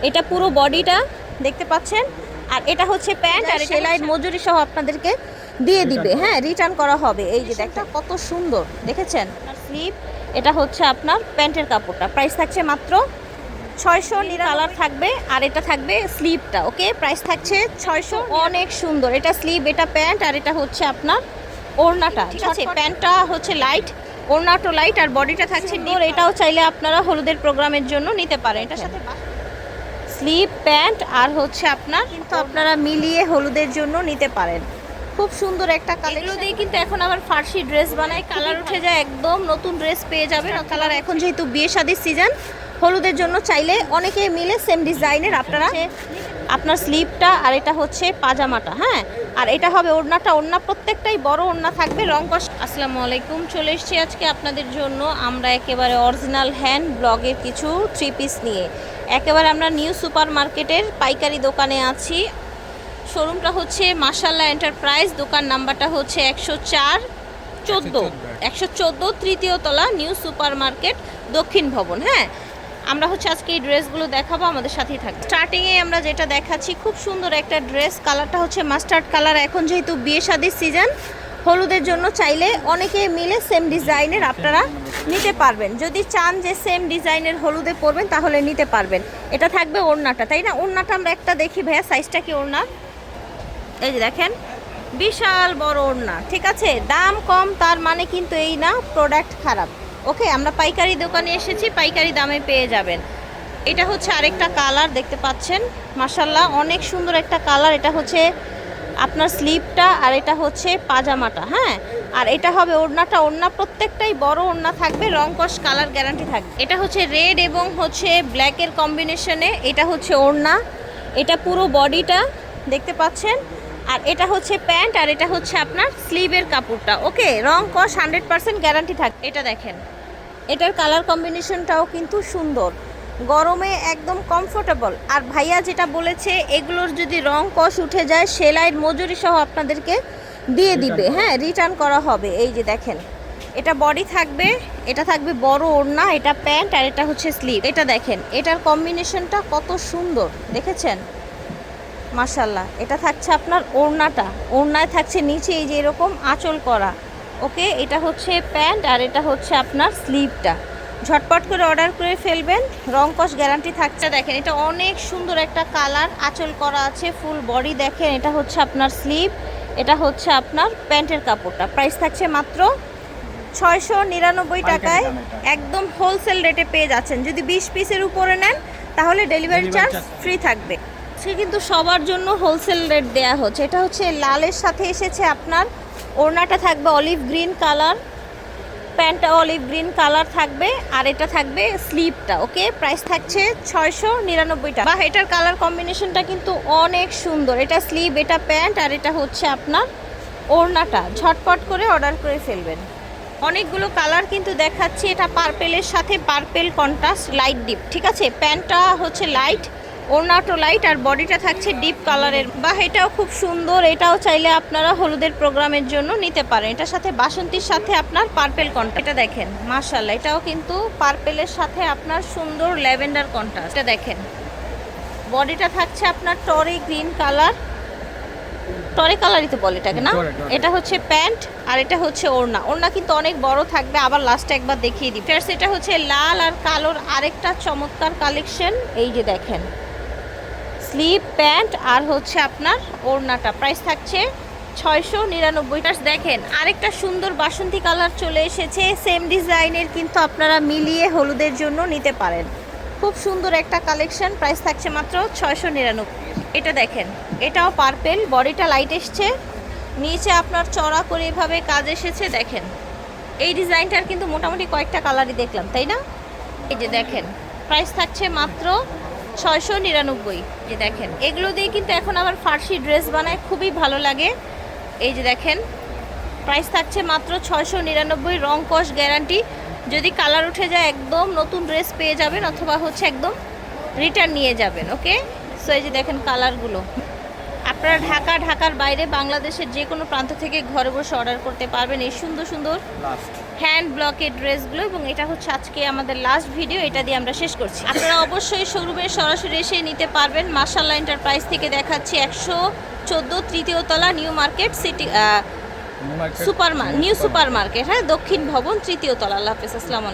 এটা পুরো বডিটা দেখতে পাচ্ছেন, আর এটা হচ্ছে প্যান্ট, আর সেলাইয়ের মজুরি সহ আপনাদেরকে দিয়ে দিবে। হ্যাঁ, রিটার্ন করা হবে। এই যে দেখটা কত সুন্দর দেখেছেন। স্লিপ, এটা হচ্ছে আপনার প্যান্টের কাপড়টা, প্রাইস থাকছে মাত্র 600। কালার থাকবে, আর এটা থাকবে স্লিপটা। ওকে, প্রাইস থাকছে 600। অনেক সুন্দর, এটা স্লিপ, এটা প্যান্ট, আর এটা হচ্ছে আপনার ওড়নাটা। ঠিক আছে, প্যান্টটা হচ্ছে লাইট, ওড়নাটা লাইট, আর বডিটা থাকছে ডিপ। এটাও চাইলে আপনারা হলুদের প্রোগ্রামের জন্য নিতে পারেন। এটার সাথে স্লিপ, প্যান্ট আর হচ্ছে আপনার কিন্তু আপনারা মিলিয়ে হলুদের জন্য নিতে পারেন। খুব সুন্দর একটা কালার। এগুলো দিয়ে কিন্তু এখন আবার ফার্সি ড্রেস বানায়, কালার উঠে যায়, একদম নতুন ড্রেস পেয়ে যাবেন। কালার এখন যেহেতু বিয়ে শাদির সিজন, হলুদের জন্য চাইলে অনেকে মিলে সেম ডিজাইনের আপনারা আপনার স্লিপটা, আর এটা হচ্ছে পাজামাটা। হ্যাঁ, আর এটা হবে ওড়নাটা। ওড়না প্রত্যেকটাই বড় ওড়না থাকবে, রং কষ। আসসালামু আলাইকুম, চলে এসেছি আজকে আপনাদের জন্য আমরা একেবারে অরিজিনাল হ্যান্ড ব্লগের কিছু 3 পিস নিয়ে। একেবারে আমরা নিউ সুপার মার্কেটের পাইকারি দোকানে আছি। শোরুমটা হচ্ছে মাশাআল্লাহ এন্টারপ্রাইজ, দোকান নাম্বারটা হচ্ছে 114 তৃতীয় তলা, নিউ সুপার মার্কেট, দক্ষিণ ভবন। হ্যাঁ, আমরা হচ্ছে আজকে এই ড্রেসগুলো দেখাবো, আমাদের সাথেই থাকবে। স্টার্টিংয়ে আমরা যেটা দেখাচ্ছি খুব সুন্দর একটা ড্রেস, কালারটা হচ্ছে মাস্টার্ড কালার। এখন যেহেতু বিয়ে শাদির সিজন, হলুদের জন্য চাইলে অনেকে মিলে সেম ডিজাইনের আপনারা নিতে পারবেন। যদি চান যে সেম ডিজাইনের হলুদে পরবেন তাহলে নিতে পারবেন। এটা থাকবে ওড়নাটা, তাই না? ওড়নাটা আমরা একটা দেখি ভাইয়া, সাইজটা কি ওড়না? এই যে দেখেন, বিশাল বড় ওড়না। ঠিক আছে, দাম কম তার মানে কিন্তু এই না প্রোডাক্ট খারাপ। ওকে, আমরা পাইকারি দোকানে এসেছি, পাইকারি দামে পেয়ে যাবেন। এটা হচ্ছে আরেকটা কালার, দেখতে পাচ্ছেন মাশাআল্লাহ অনেক সুন্দর একটা কালার। এটা হচ্ছে আপনার স্লিপটা, আর এটা হচ্ছে পাজামাটা। হ্যাঁ, আর এটা হবে ওড়নাটা। ওড়না প্রত্যেকটাই বড় ওড়না থাকবে, রং কস কালার গ্যারান্টি থাকবে। এটা হচ্ছে রেড এবং হচ্ছে ব্ল্যাকের কম্বিনেশনে, এটা হচ্ছে ওড়না, এটা পুরো বডিটা দেখতে পাচ্ছেন, আর এটা হচ্ছে প্যান্ট, আর এটা হচ্ছে আপনার স্লিভের কাপড়টা। ওকে, রং কস 100% গ্যারান্টি থাকবে। এটা দেখেন, এটার কালার কম্বিনেশনটাও কিন্তু সুন্দর, গরমে একদম কমফোর্টেবল। আর ভাইয়া যেটা বলেছে, এগুলোর যদি রং কস উঠে যায় সেলাইয়ের মজুরি সহ আপনাদেরকে দিয়ে দিবে। হ্যাঁ, রিটার্ন করা হবে। এই যে দেখেন, এটা বডি থাকবে, এটা থাকবে বড় ওড়না, এটা প্যান্ট, আর এটা হচ্ছে স্লিভ। এটা দেখেন, এটার কম্বিনেশনটা কত সুন্দর দেখেছেন মাশাআল্লাহ। এটা থাকছে আপনার ওড়নাটা, ওড়নায় থাকছে নিচে এই যে এরকম আঁচল করা। ওকে, এটা হচ্ছে প্যান্ট, আর এটা হচ্ছে আপনার স্লিভটা। ঝটপট করে অর্ডার করে ফেলবেন, রং কস গ্যারান্টি থাকছে। দেখেন, এটা অনেক সুন্দর একটা কালার, আঁচল করা আছে, ফুল বডি। দেখেন, এটা হচ্ছে আপনার স্লিভ, এটা হচ্ছে আপনার প্যান্টের কাপড়টা। প্রাইস থাকছে মাত্র 699 টাকায়, একদম হোলসেল রেটে পেয়ে যাচ্ছেন। যদি 20 পিসের উপরে নেন তাহলে ডেলিভারি চার্জ ফ্রি থাকবে। সে কিন্তু সবার জন্য হোলসেল রেট দেয়া হচ্ছে। এটা হচ্ছে লালের সাথে এসেছে আপনার, ওড়নাটা থাকবে অলিভ গ্রিন কালার, প্যান্টটা অলিভ গ্রিন কালার থাকবে, আর এটা থাকবে স্লিভটা। ওকে, প্রাইস থাকছে 699 টাকা। বা এটার কালার কম্বিনেশনটা কিন্তু অনেক সুন্দর। এটা স্লিভ, এটা প্যান্ট, আর এটা হচ্ছে আপনার ওড়নাটা। ঝটপট করে অর্ডার করে ফেলবেন। অনেকগুলো কালার কিন্তু দেখাচ্ছি। এটা পার্পেলের সাথে পার্পেল কন্ট্রাস্ট লাইট ডিপ। ঠিক আছে, প্যান্টটা হচ্ছে লাইট, ওড়নাটা লাইট, আর বডিটা থাকছে ডিপ কালারের। বা এটাও খুব সুন্দর, এটাও চাইলে আপনারা হলুদের প্রোগ্রামের জন্য নিতে পারেন। এটার সাথে বাসন্তীর সাথে আপনার পার্পেল কন্ট্রাস্ট। এটা দেখেন মাশাআল্লাহ, এটাও কিন্তু পার্পেলের সাথে আপনার সুন্দর ল্যাভেন্ডার কন্ট্রাস্ট। এটা দেখেন, বডিটা থাকছে আপনার টরি গ্রিন কালার, টরে কালারই তো বলে এটাকে না? এটা হচ্ছে প্যান্ট, আর এটা হচ্ছে ওড়না। ওড়না কিন্তু অনেক বড় থাকবে, আবার লাস্টে একবার দেখিয়ে দিই। ফার্স্ট এটা হচ্ছে লাল আর কালোর আরেকটা চমৎকার কালেকশন। এই যে দেখেন, স্লিভ, প্যান্ট, আর হচ্ছে আপনার ওড়নাটা। প্রাইস থাকছে 699। দেখেন, আরেকটা সুন্দর বাসন্তী কালার চলে এসেছে, সেম ডিজাইনের, কিন্তু আপনারা মিলিয়ে হলুদের জন্য নিতে পারেন। খুব সুন্দর একটা কালেকশন, প্রাইস থাকছে মাত্র 699। এটা দেখেন, এটাও পার্পেল, বডিটা লাইট এসছে, নিচে আপনার চড়া করে এভাবে কাজ এসেছে। দেখেন, এই ডিজাইনটার কিন্তু মোটামুটি কয়েকটা কালারই দেখলাম, তাই না? এই যে দেখেন, প্রাইস থাকছে মাত্র 699। যে দেখেন, এগুলো দিয়ে কিন্তু এখন আবার ফার্সি ড্রেস বানায়, খুবই ভালো লাগে। এই যে দেখেন, প্রাইস থাকছে মাত্র 699, রং কস গ্যারান্টি। যদি কালার উঠে যায় একদম নতুন ড্রেস পেয়ে যাবেন, অথবা হচ্ছে একদম রিটার্ন নিয়ে যাবেন। ওকে, সো এই যে দেখেন কালারগুলো, আপনারা ঢাকার বাইরে বাংলাদেশের যে কোনো প্রান্ত থেকে ঘরে বসে অর্ডার করতে পারবেন এই সুন্দর সুন্দর হ্যান্ড ব্লকের ড্রেসগুলো। এবং এটা হচ্ছে আজকে আমাদের লাস্ট ভিডিও, এটা দিয়ে আমরা শেষ করছি। আপনারা অবশ্যই শোরুমে সরাসরি এসে নিতে পারবেন। মাশাআল্লাহ এন্টারপ্রাইজ থেকে দেখাচ্ছি 114 তৃতীয় তলা, new market city new super market, হ্যাঁ, দক্ষিণ ভবন, তৃতীয় তলা। আল্লাহ হাফেজ, আসসালামু আলাইকুম।